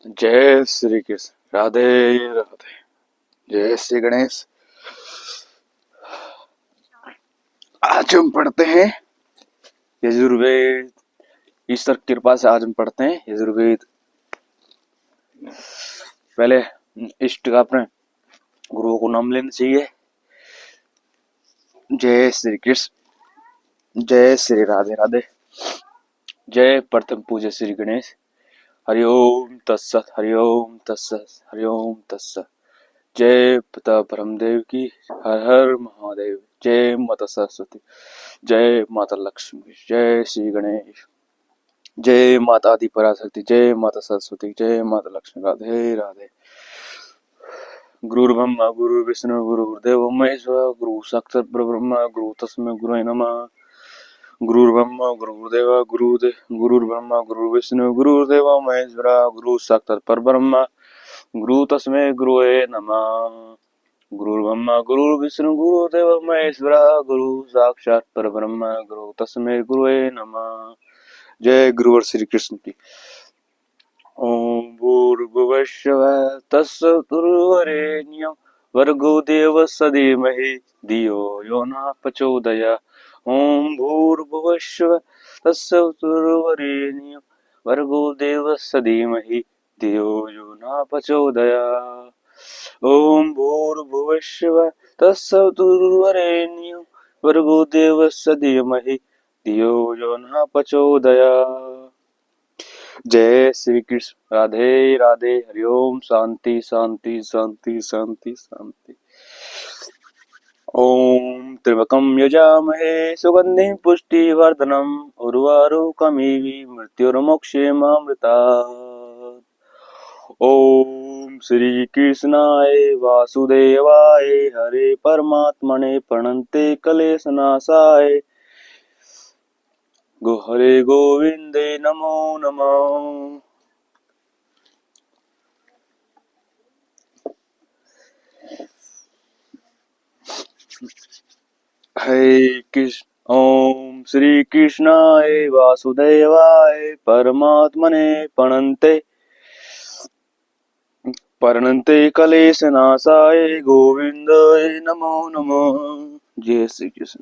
जय श्री कृष्ण। राधे राधे। जय श्री गणेश। आज हम पढ़ते हैं यजुर्वेद। ईश्वर की कृपा से आज हम पढ़ते हैं यजुर्वेद। पहले इष्ट का अपने गुरुओं को नाम लेना चाहिए। जय श्री कृष्ण। जय श्री राधे राधे। जय प्रथम पूज्य श्री गणेश। हरिओम तत्सत। हरिओम तत्सत। हरिओम तत्सत। जय पिता ब्रह्मदेव की। हर हर महादेव। जय माता सरस्वती। जय माता लक्ष्मी। जय श्री गणेश। जय माता आदि पराशक्ति। जय माता सरस्वती। जय माता लक्ष्मी। राधे राधे। गुरु ब्रह्मा गुरु विष्णु गुरु देव महेश्वर गुरु साक्षात परब्रह्म गुरु तस्मै गुरवे नमः। गुरु ब्रह्मा गुरुदेव गुरु ब्रह्मा गुरु विष्णु गुरुदेव महेश्वर गुरु साक्षात परब्रह्म गुरु तस्मै गुरवे नमः। गुरु ब्रह्मा गुरु विष्णु गुरुदेव महेश्वर गुरु साक्षात परब्रह्म गुरु तस्मै गुरवे नमः। जय गुरुवर श्री कृष्ण की। ओम भूर्भुवस्सुवः तत्सवितुर्वरेण्यं भर्गो देवस्य धीमहि धियो यो नः प्रचोदयात्। ओम भूर्भुवस्सुवः तत्सवितुर्वरेण्यं भर्गो देवस्य धीमहि धियो यो नः प्रचोदयात्। ओम भूर्भुवस्सुवः तत्सवितुर्वरेण्यं भर्गो देवस्य धीमहि धियो यो नः प्रचोदयात्। जय श्री कृष्ण। राधे राधे। हरिओम। शांति शांति शांति शांति शांति। ओम त्र्यंबकं यजामहे सुगंधिं पुष्टिवर्धनम् उर्वारुकमिव मृत्युर्मोक्षेमामृतात्। ओम श्री कृष्णाय वासुदेवाय हरे परमात्मने प्रणन्ते क्लेशनाशाय हरे गोविंदे नमो नमः। हरे कृष्ण। ओम श्री कृष्णाय वासुदेवाय परमात्मने प्रणन्ते क्लेशनाशाय गोविंदाय नमो नमः। जय श्री कृष्ण।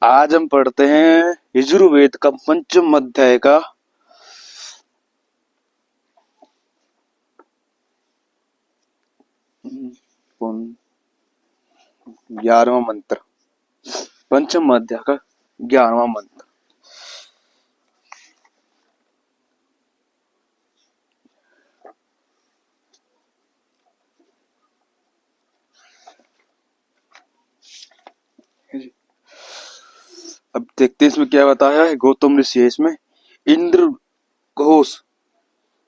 आज हम पढ़ते हैं यजुर्वेद का पंचम अध्याय का 11वां मंत्र। पंचम अध्याय का 11वां मंत्र। अब देखते हैं इसमें क्या बताया है गौतम ऋषि। इसमें इंद्र घोष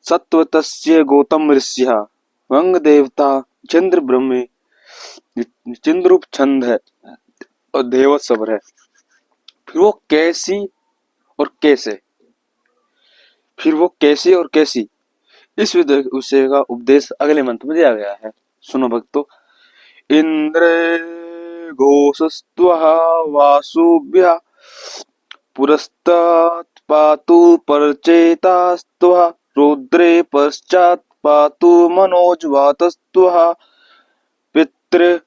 सत्वतस्य गौतम ऋषिः वंग देवता चंद्र ब्रह्मे चिंद्रूप छंद है और देवत सबर है। फिर वो कैसी और कैसे, फिर वो कैसे और कैसी, इस विषय का उपदेश अगले मंत्र में दिया गया है। सुनो भक्तों। इंद्र घोषस्त्वः वासुभ्यः पुरस्तात् पातु परचेतास्त्वः रुद्रे पश्चात् पातु मनोजवातस्त्वः पितृ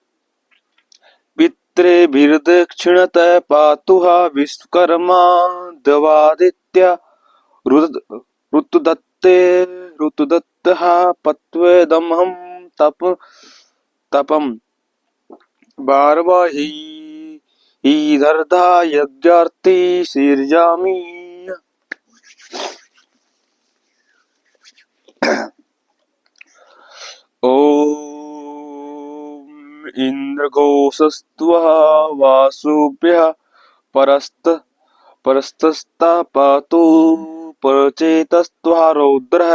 पितृभिर्दक्षिणतः पातुः विश्वकर्मा दवादित्य ऋतुदत्ते ऋतुदत्तः पत्वेदमहं तपं बारवाही ईदर्धा यज्ञार्ति शीर्षामि। ओम इंद्रघोषस्त्वः वासुभ्यः परस्तस्ता पातु परचेतस्त्वः रौद्रः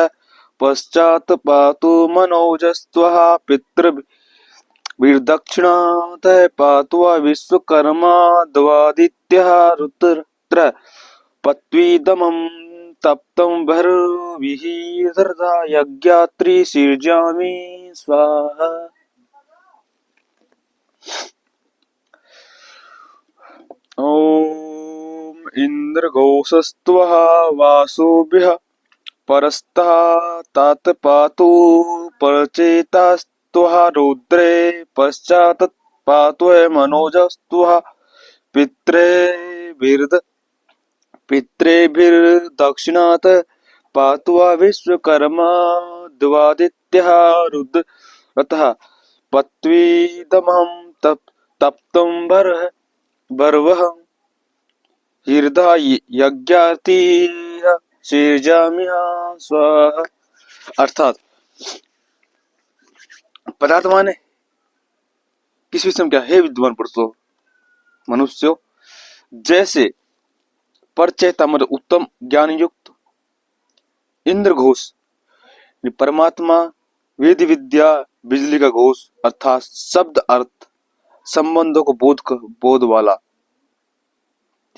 पश्चात् पातु मनोजस्त्वः पितृभिर्दक्षिणातः पातु विश्वकर्मा द्वादित्यः रुद्र पत्वीदमं तप्तं भर्भिः सर्दा यज्ञात्रि सृजामि स्वाहा। ओम इंद्रघोषस्त्वः वासुभ्यः परस्तः तात पातु परचेतास्त्वः रुद्रे पश्चात् पातु मनोजस्त्वः पितृभिर्दक्षिणात् पातु विश्वकर्मा द्वादित्यः रुद्रतः पत्वीदमहं तप्तं भर्वः हृदय यज्ञार्ति सृजाम्यह स्वाहा। अर्थात पदार्थ माने किस विषय में क्या है विद्वान पुरुषों मनुष्यों, जैसे परचेता मतलब उत्तम ज्ञान युक्त, इंद्र घोष परमात्मा, वेद विद्या बिजली का घोष अर्थात शब्द अर्थ संबंधों को बोध वाला,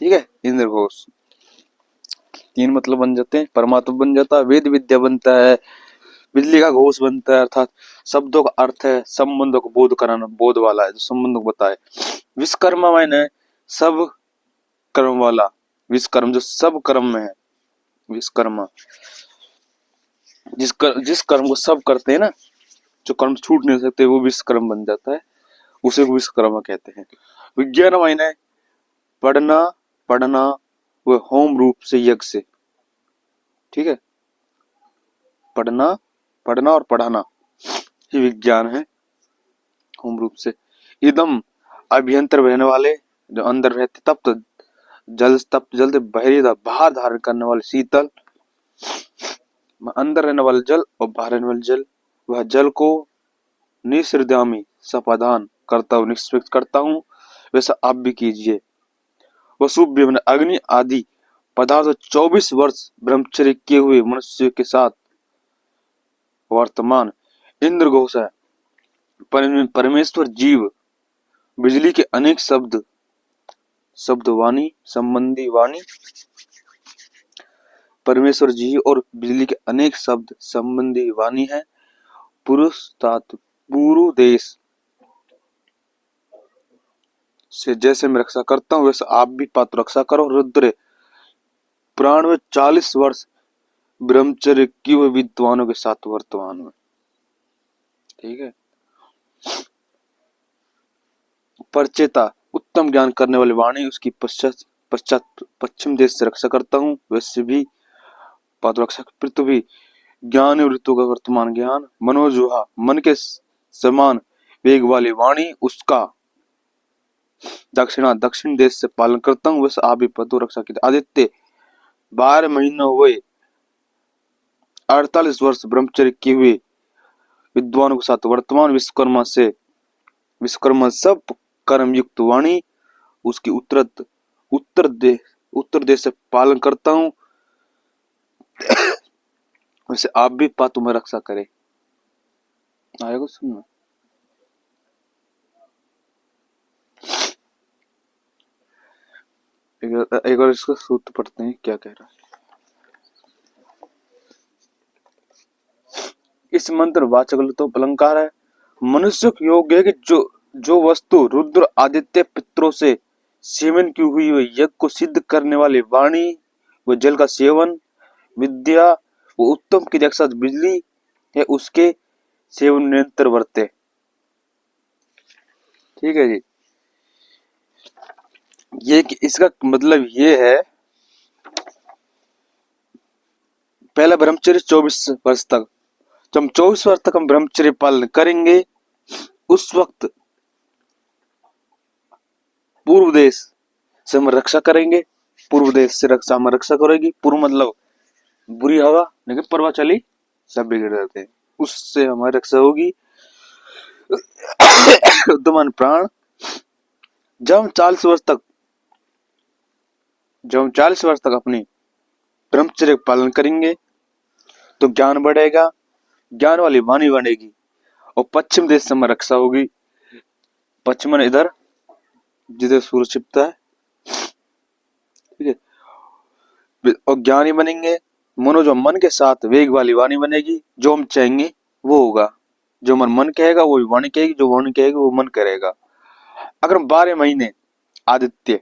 ठीक है। इंद्र घोष तीन मतलब बन जाते हैं, परमात्मा बन जाता है, वेद विद्या बनता है, बिजली का घोष बनता है अर्थात शब्दों का अर्थ है, संबंधों को बोध कराना, बोध वाला है जो संबंधों को बताए। विश्वकर्मा माने सब कर्म वाला, विश्वकर्म जो सब कर्म में है, विश्वकर्मा जिस कर्म को सब करते हैं ना, जो कर्म छूट नहीं सकते वो विश्वकर्म बन जाता है, उसे को विश्वकर्मा कहते हैं। विज्ञान माने पढ़ना वो होम रूप से यज्ञ से, ठीक है, पढ़ना और पढ़ाना ये विज्ञान है होम रूप से। इदम अभ्यंतर रहने वाले जो अंदर रहते, तप्त जल बाहरी बाहर धारण करने वाले शीतल, अंदर रहने वाले जल और बाहर रहने वाले जल, वह जल को निसृद्यामी समाधान करता हूँ, निष्पक्ष करता हूँ, वैसा आप भी कीजिए। वसुभ्य मैंने अग्नि आदि पदार्थ 24 वर्ष ब्रह्मचर्य किए हुए मनुष्य के साथ वर्तमान इंद्र घोष है। परमेश्वर जीव बिजली के अनेक शब्द वाणी संबंधी वाणी, परमेश्वर जी और बिजली के अनेक शब्द संबंधी वाणी है। पुरुष तात पूर्व देश से जैसे मैं रक्षा करता हूँ वैसे आप भी पात्र रक्षा करो। रुद्र प्राण में 40 वर्ष ब्रह्मचर्य किए हुए विद्वानों के साथ वर्तमान में, ठीक है। परचेता उत्तम ज्ञान करने वाली वाणी, उसकी पश्चात पश्चिम देश से रक्षा करता हूँ, वैसे भी पात्र रक्षा। पृथ्वी ज्ञान और ऋतु का वर्तमान ज्ञान। मनोजुहा मन के समान वेग वाली वाणी, उसका दक्षिण देश से पालन करता हूँ, वैसे आप भी पद रक्षा की। आदित्य 12 महीनों हुए 48 वर्ष ब्रह्मचर्य किए हुए विद्वानों के साथ वर्तमान। विश्वकर्मा सब कर्म युक्त वाणी, उसकी उत्तर देश से पालन करता हूँ, वैसे आप भी पातु में रक्षा करें। आएगा सुनना। एक बार इसका सूत्र पढ़ते हैं क्या कह रहा है। इस मंत्र वाचक तो अलंकार है। मनुष्य को योग्य है कि जो वस्तु रुद्र आदित्य पितरों से सेवन की हुई वह यज्ञ को सिद्ध करने वाली वाणी, वह जल का सेवन, विद्या, वो उत्तम की रक्षा बिजली है, उसके सेवन निरंतर वर्ते, ठीक है जी। ये इसका मतलब ये है, पहला ब्रह्मचर्य 24 वर्ष तक, जब 24 वर्ष तक हम ब्रह्मचर्य पालन करेंगे उस वक्त पूर्व देश से हम रक्षा करेंगे, पूर्व देश से रक्षा हम रक्षा करेगी। पूर्व मतलब बुरी हवा, लेकिन परवा चली सब बिगड़ जाते हैं, उससे हमारी रक्षा होगी। उद्यमान प्राण, जब हम 40 वर्ष तक अपनी ब्रह्मचर्य पालन करेंगे तो ज्ञान बढ़ेगा, ज्ञान वाली वाणी बनेगी और पश्चिम देश से हमारी रक्षा होगी। पश्चिम इधर जिधर सूरज छिपता है, ठीक है, और ज्ञानी बनेंगे। मनो जो मन के साथ वेग वाली वाणी बनेगी, जो हम चाहेंगे वो होगा, जो मन कहेगा वो वाणी कहेगी, जो वाणी कहेगी वो मन करेगा। अगर हम 12 महीने आदित्य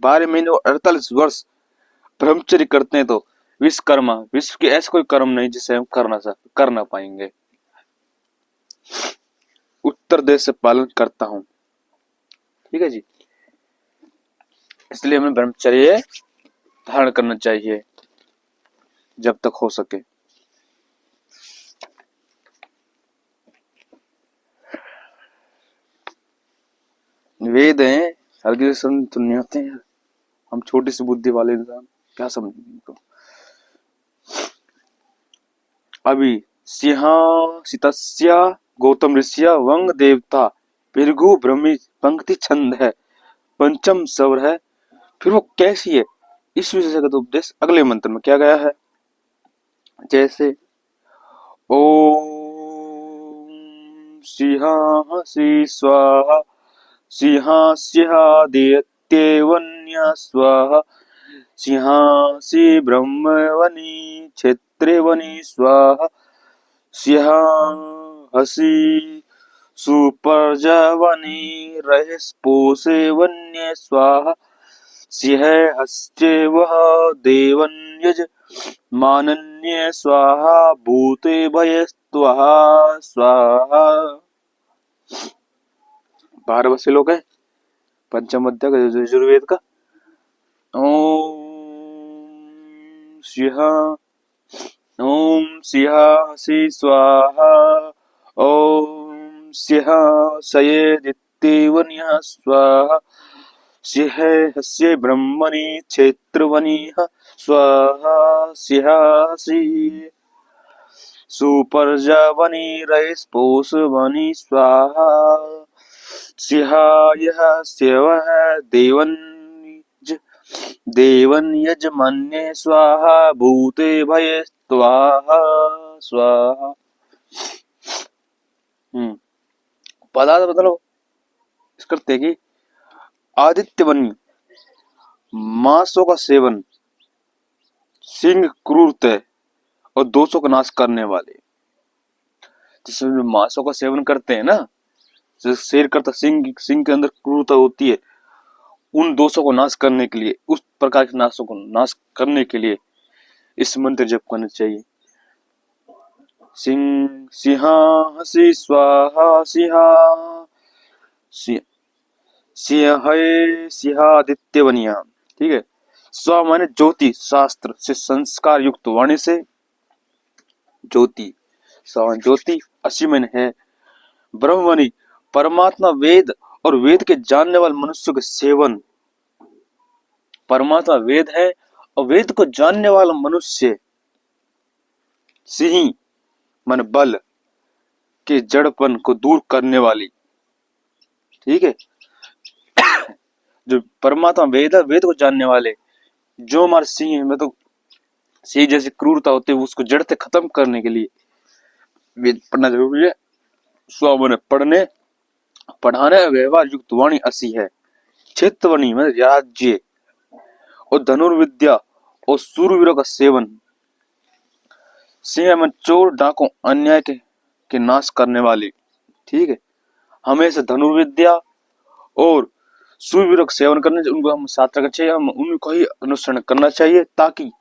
12 महीने और 48 वर्ष ब्रह्मचर्य करते हैं तो विश्वकर्मा, विश्व के ऐसा कोई कर्म नहीं जिसे हम कर ना पाएंगे। उत्तर देश से पालन करता हूं। ठीक है जी, इसलिए हमें ब्रह्मचर्य धारण करना चाहिए जब तक हो सके। वेद हैं, हर किसी समझ तो नहीं आते हैं, हम छोटी सी बुद्धि वाले इंसान क्या समझेंगे इनको। अभी सिंहासितस्य गौतम ऋषिया वंग देवता भृगु ब्रह्मी पंक्ति छंद है, पंचम स्वर है। फिर वो कैसी है, इस विषय से तो उपदेश अगले मंत्र में क्या गया है। जैसे ओम सिंहासि स्वाहा सिंहास्यादित्येवन्या स्वाहा सिंहासि ब्रह्मवनि क्षेत्रेवनि स्वाहा सिंहासि सुपर्जवनि रहस्पोषे वन्ये स्वाहा सिंहस्येवः देवन्यज मानन्ये स्वाहा भूते भयस्त्वहा स्वाहा। 12 बसे लोग हैं पंचम अध्याय का यजुर्वेद का। ओम सिंहासि स्वाहा ओम सिंहासयेदित्येवन्यः स्वाहा सिंहस्य ब्रह्मणि क्षेत्रवनिः स्वाहा सिंहासि सुपर्जवनि रहस्पोषवनि स्वाहा सिंहायः स्यवः देवन्यजमन्ये स्वाहा भूते भये स्वाहा स्वाहा। पदार्थ बदलो इस करते कि आदित्य बनी मांसों का सेवन, सिंह क्रूरता और दोषों का नाश करने वाले। जिसमें मांसों का सेवन करते हैं ना, जैसे शेर करता, सिंह के अंदर क्रूरता होती है, उन दोषों को नाश करने के लिए, उस प्रकार के नाशों को नाश करने के लिए इस मंत्र जप करना चाहिए। सिंहासि स्वाहा सिंहादित्य बनिया। ठीक है, स्व माने ज्योति, शास्त्र से संस्कार युक्त वाणी से ज्योति, ज्योति असी में है। ब्रह्मवाणी परमात्मा वेद और वेद के जानने वाले मनुष्य के सेवन। परमात्मा वेद है और वेद को जानने वाला मनुष्य। सिंह मन बल के जड़पन को दूर करने वाली। ठीक है, जो परमात्मा वेद है, वेद को जानने वाले, जो हमारे सिंह है, मतलब सिंह जैसी क्रूरता होती है उसको जड़ से खत्म करने के लिए वेद पढ़ना जरूरी है। स्वामने पढ़ने पढ़ाने व्यवहार युक्त वाणी असी है। क्षेत्रवाणी मतलब राज्य और धनुर्विद्या और सूरवीरों का सेवन। सिंह में चोर डाकों अन्याय के नाश करने वाली। ठीक है, हमेशा धनुर्विद्या और सूरवीरों का सेवन करने, उनको हम साथ रखना चाहिए, हम उनको ही अनुसरण करना चाहिए ताकि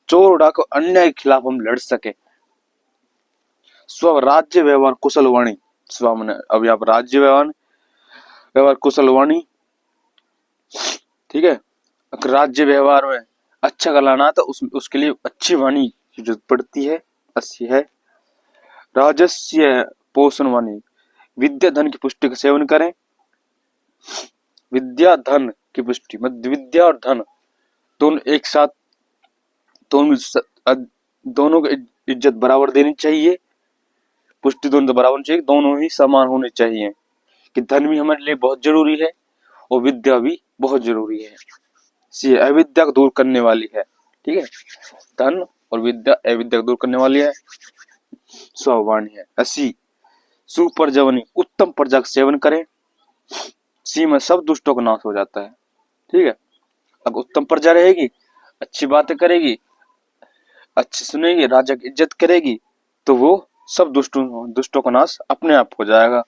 चोर डाकों अन्याय के खिलाफ हम लड़ सके। स्व राज्य व्यवहार कुशल वाणी। स्व मैंने अब यहाँ पर राज्य व्यवहार कुशल वाणी। ठीक है, राज्य व्यवहार में अच्छा करना तो उसके लिए अच्छी वाणी की जरूरत पड़ती है, अच्छी है। राजस्य पोषण वाणी, विद्या धन की पुष्टि का सेवन करें। विद्या धन की पुष्टि मतलब विद्या और धन दोनों एक साथ, दोनों को इज्जत बराबर देनी चाहिए, पुष्टि दोनों बराबर चाहिए, दोनों ही समान होने चाहिए। कि धन भी हमारे लिए बहुत जरूरी है और विद्या भी बहुत जरूरी है। अविद्या को दूर करने वाली है। ठीक है, धन और विद्या अविद्या को दूर करने वाली है। स्ववाणी है असी सुप्रजवनी, उत्तम प्रजा का सेवन करें। सी में सब दुष्टों का नाश हो जाता है। ठीक है, अगर उत्तम प्रजा रहेगी, अच्छी बातें करेगी, अच्छी सुनेगी, राजा की इज्जत करेगी, तो वो सब दुष्टों का नाश अपने आप हो जाएगा।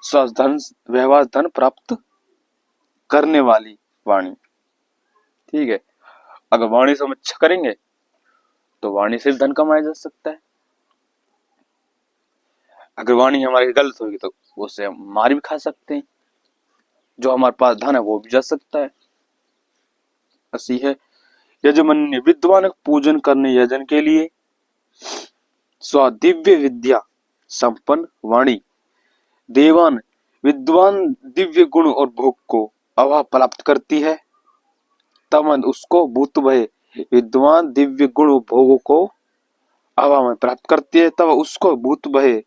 स्वास्थ्य धन व्यवहार धन प्राप्त करने वाली वाणी। ठीक है, अगर वाणी से हम अच्छा करेंगे तो वाणी से भी धन कमाया जा सकता है। अगर वाणी हमारी गलत होगी तो उससे हम मार भी खा सकते हैं। जो हमारे पास धन है वो भी जा सकता है। ऐसी है यजमान्य विद्वान पूजन करने यजन के लिए स्वादिव्य विद्या संपन्न वाणी देवान विद्वान दिव्य गुण और भोग को अभाव प्राप्त करती है। तब उसको भूत भय विद्वान दिव्य गुण भोगों को अभाव में प्राप्त करती है। तब उसको भूत भय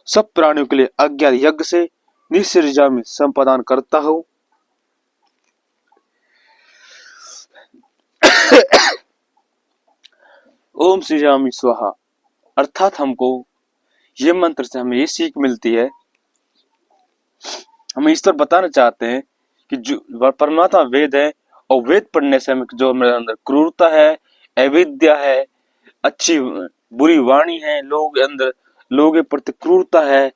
सब प्राणियों के लिए अज्ञात यज्ञ से निसृजामि संपादन करता हूं। ओम सृजामि स्वाहा अर्थात हमको ये मंत्र से हमें ये सीख मिलती है, हम ईश्वर बताना चाहते हैं कि जो परमात्मा वेद है और वेद पढ़ने से हमें जो हमारे अंदर क्रूरता है, अविद्या है, अच्छी बुरी वाणी है, लोगों के प्रति क्रूरता है,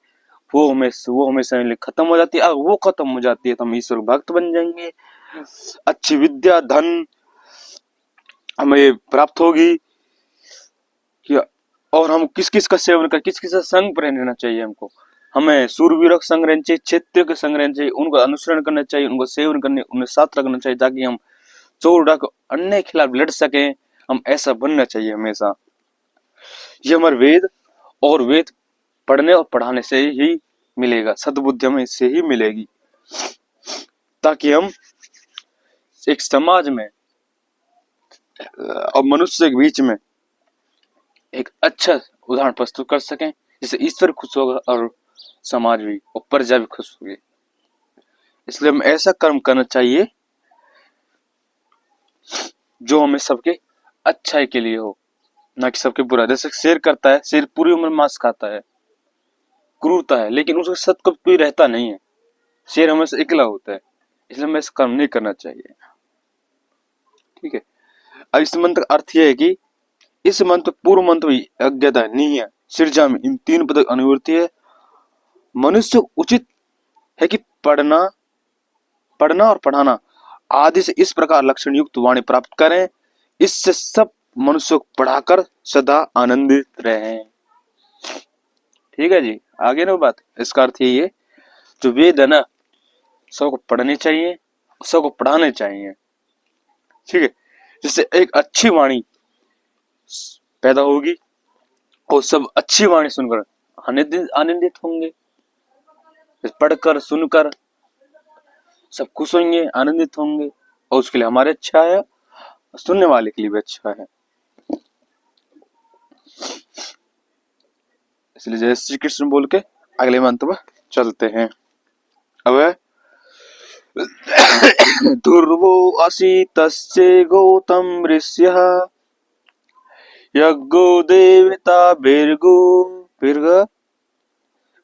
वो हमेशा खत्म हो जाती है। अगर वो खत्म हो जाती है तो हम ईश्वर भक्त बन जाएंगे। अच्छी विद्या धन हमें प्राप्त होगी कि और हम किस किस का सेवन कर किस किस का संग पर रहना चाहिए। हमको हमें सूरवीरों का संग रहना चाहिए, क्षेत्रियों के संग रहना चाहिए, उनको अनुसरण करना चाहिए, उनको सेवन करने उन्हें साथ रखना चाहिए ताकि हम चोर डाकू अन्य के खिलाफ लड़ सकें। हम ऐसा बनना चाहिए हमेशा। ये हमारे वेद और वेद पढ़ने और पढ़ाने से ही मिलेगा, सद्बुद्धि हमें इससे ही मिलेगी ताकि हम एक समाज में और मनुष्य के बीच में एक अच्छा उदाहरण प्रस्तुत कर सकें जिससे ईश्वर खुश होगा और समाज भी और प्रजा भी खुश होगी। इसलिए हमें ऐसा कर्म करना चाहिए जो हमें सबके अच्छाई के लिए हो, ना कि सबके बुरा। जैसे शेर करता है, शेर पूरी उम्र मांस खाता है, क्रूरता है, लेकिन उसके साथ कभी कोई रहता नहीं है। शेर हमेशा अकेला होता है, इसलिए हमें ऐसा कर्म नहीं करना चाहिए। ठीक है। अब इस मंत्र का अर्थ यह है कि इस मंत्र पूर्व मंत्र में अज्ञता नहीं है। सिरजा में इन तीन पदों की अनुवृत्ति है। मनुष्य उचित है कि पढ़ना और पढ़ाना आदि से इस प्रकार लक्षण युक्त वाणी प्राप्त करें, इससे सब मनुष्य को पढ़ाकर सदा आनंदित रहें। ठीक है जी, आगे ना बात। इसका अर्थ यही है जो वेद है ना सबको पढ़ने चाहिए, सबको पढ़ाने चाहिए। ठीक है, जिससे एक अच्छी वाणी पैदा होगी और सब अच्छी वाणी सुनकर आनंदित होंगे। पढ़कर सुनकर सब खुश होंगे, आनंदित होंगे और उसके लिए हमारे अच्छा है, सुनने वाले के लिए भी अच्छा है। इसलिए जय श्री कृष्ण बोल के अगले मंत्र पर चलते हैं। अब ध्रुवो असि तस्य गौतम ऋष्यः यज्ञो देवता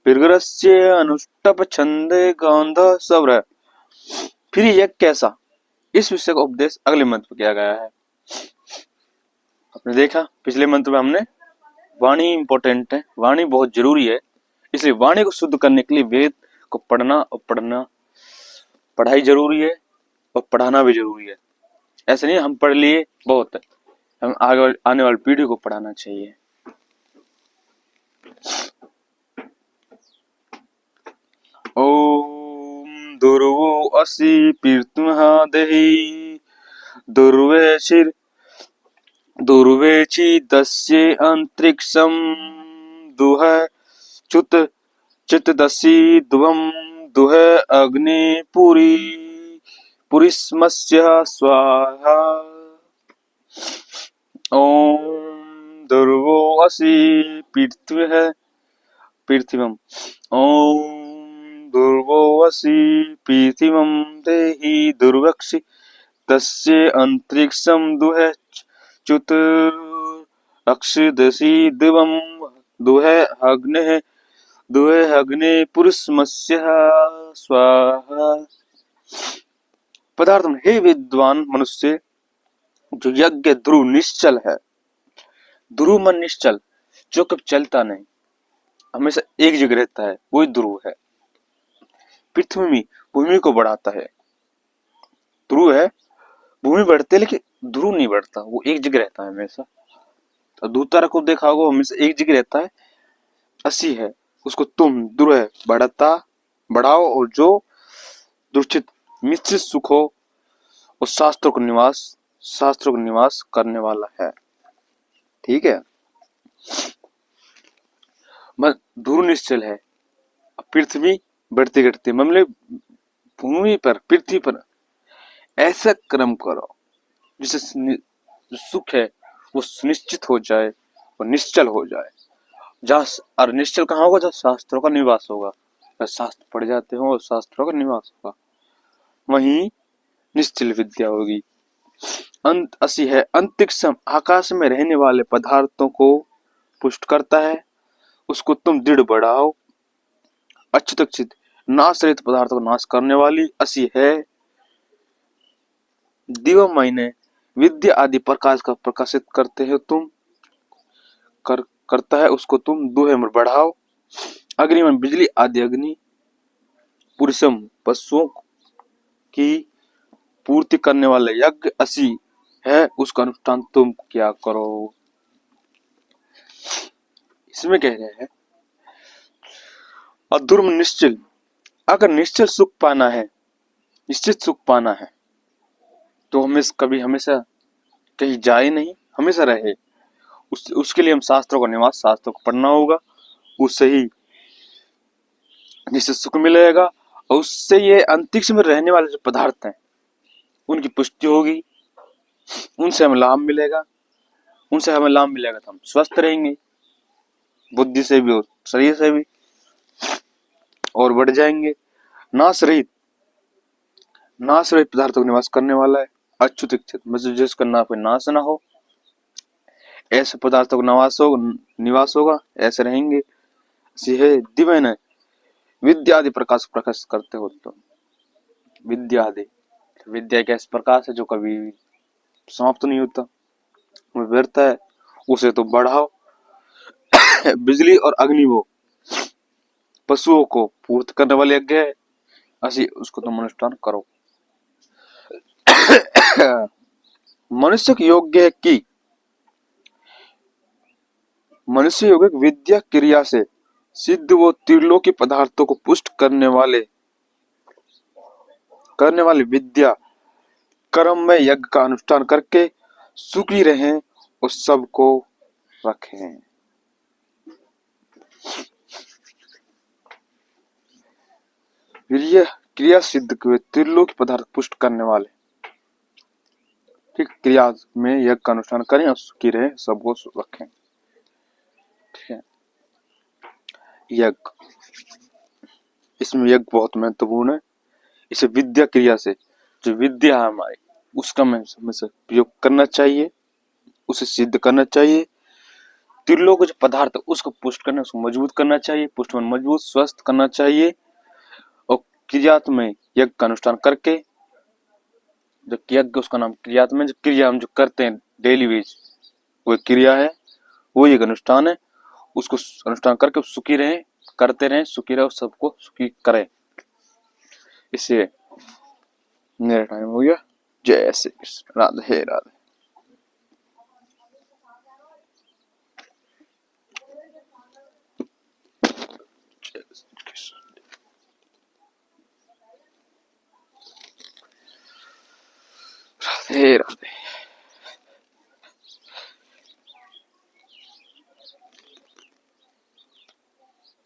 भृगरस्य अनुष्टप छंदे गंध सव्र। फिर यज्ञ कैसा, इस विषय का उपदेश अगले मंत्र में किया गया है। आपने देखा पिछले मंत्र में हमने वाणी इंपॉर्टेंट है, वाणी बहुत जरूरी है, इसलिए वाणी को शुद्ध करने के लिए वेद को पढ़ना और पढ़ाई जरूरी है और पढ़ाना भी जरूरी है। ऐसे नहीं हम पढ़ लिए बहुत है, हम आने वाली पीढ़ी को पढ़ाना चाहिए। ओम दुर्वो असि पीर्तुमः देहि दुर्वेचि दस्ये अंतरिक्षम दुह चुत चितदसि दुवम दुह अग्नि पुरीस्मस्य स्वाहा। ओम दुर्वो असि पृथ्वीम ओम दुर्वो असि पृथ्वीम देहि दुर्वक्षि तस्य अंतरिक्षम दुह च्युत अक्षदसि दिवम दुह अग्ने पुरुषमस्य स्वाहा। पदार्थ में हे विद्वान मनुष्य, जो यज्ञ ध्रुव निश्चल है, ध्रुव मन निश्चल जो कब चलता नहीं, हमेशा एक जगह रहता है, वही ध्रुव है। पृथ्वी भूमि को बढ़ाता है, ध्रुव है, भूमि बढ़ती है लेकिन ध्रुव नहीं बढ़ता, वो एक जगह रहता है हमेशा। तो दूध तारा को देखा होगा, हमेशा एक जगह रहता है, असी है उसको तुम दुर्ह बढ़ाओ, और जो दुर्चित निश्चित सुख हो, और शास्त्रों को निवास करने वाला है। ठीक है, ध्रुव निश्चल है, पृथ्वी बढ़ती घटती, मतलब भूमि पर, पृथ्वी पर ऐसा कर्म करो जिससे जो सुख है वो सुनिश्चित हो जाए और निश्चल हो जाए। जहाँ और निश्चल कहाँ होगा? जहाँ शास्त्रों का निवास होगा, जहाँ शास्त्र पढ़ जाते हो और शास्त्रों का निवास होगा, वहीं निश्चल विद्या होगी। अंत असी है, अंतरिक्षम आकाश में रहने वाले पदार्थों को पुष्ट करता है, उसको तुम दृढ़ बढ़ाओ। अच्युत नाश रहित पदार्थों को नाश करने वाली असी है। दिव्य महीने विद्या आदि प्रकाश का प्रकाशित करते हो तुम, करता है, उसको तुम दुहे में बढ़ाओ। अग्नि में बिजली आदि अग्नि पुरुषम पशुओं की पूर्ति करने वाले यज्ञ असी है, उसका अनुष्ठान तुम क्या करो। इसमें कह रहे हैं अधर्म निश्चल, अगर निश्चल सुख पाना है, निश्चित सुख पाना है, तो हमेशा कहीं जाए नहीं, हमेशा रहे। उसके लिए हम शास्त्रों का निवास, शास्त्रों को पढ़ना होगा, उससे ही जिससे सुख मिलेगा, और उससे ये अंतरिक्ष में रहने वाले जो पदार्थ हैं उनकी पुष्टि होगी, उनसे हमें लाभ मिलेगा, तो हम स्वस्थ रहेंगे, बुद्धि से भी और शरीर से भी, और बढ़ जाएंगे। नाश रहित पदार्थों का निवास करने वाला है। अच्युत मतलब जिसका ना कोई नाश ना हो, ऐसे पदार्थों का निवास होगा, ऐसे रहेंगे। दिव्य न विद्या आदि प्रकाश करते हो तो विद्या आदि, विद्या एक ऐसा प्रकाश है जो कभी समाप्त नहीं होता, व्यर्थ है, उसे तो बढ़ाओ। बिजली और अग्नि वो पशुओं को पूर्त करने वाले यज्ञ है, ऐसी उसको तुम अनुष्ठान करो। मनुष्य योग्य है कि मनुष्य योगिक विद्या क्रिया से सिद्ध वो त्रिलोकी पदार्थों को पुष्ट करने वाले विद्या कर्म में यज्ञ का अनुष्ठान करके सुखी रहें और सबको रखें। क्रिया सिद्ध त्रिलोकी पदार्थ पुष्ट करने वाले, ठीक, क्रिया में यज्ञ का अनुष्ठान करें और सुखी रहें, सबको रखें। ठीक है, यज्ञ, इसमें यज्ञ बहुत महत्वपूर्ण है। इसे विद्या क्रिया से जो विद्या है हमारी, उसका हमें से प्रयोग करना चाहिए, उसे सिद्ध करना चाहिए। त्रिलोक जो पदार्थ उसको पुष्ट करना, उसको मजबूत करना चाहिए, पुष्ट में मजबूत स्वस्थ करना चाहिए, और क्रियात में यज्ञ का अनुष्ठान करके, जो यज्ञ उसका नाम क्रियात में, जो क्रिया हम जो करते हैं डेली बेस, वो क्रिया है, वो एक अनुष्ठान है, उसको अनुष्ठान करके सुखी रहें, करते रहें, सुखी रहे, सबको सुखी करें। इससे मेरा टाइम हो गया। जय श्री कृष्ण, राधे राधे। राधे राधे।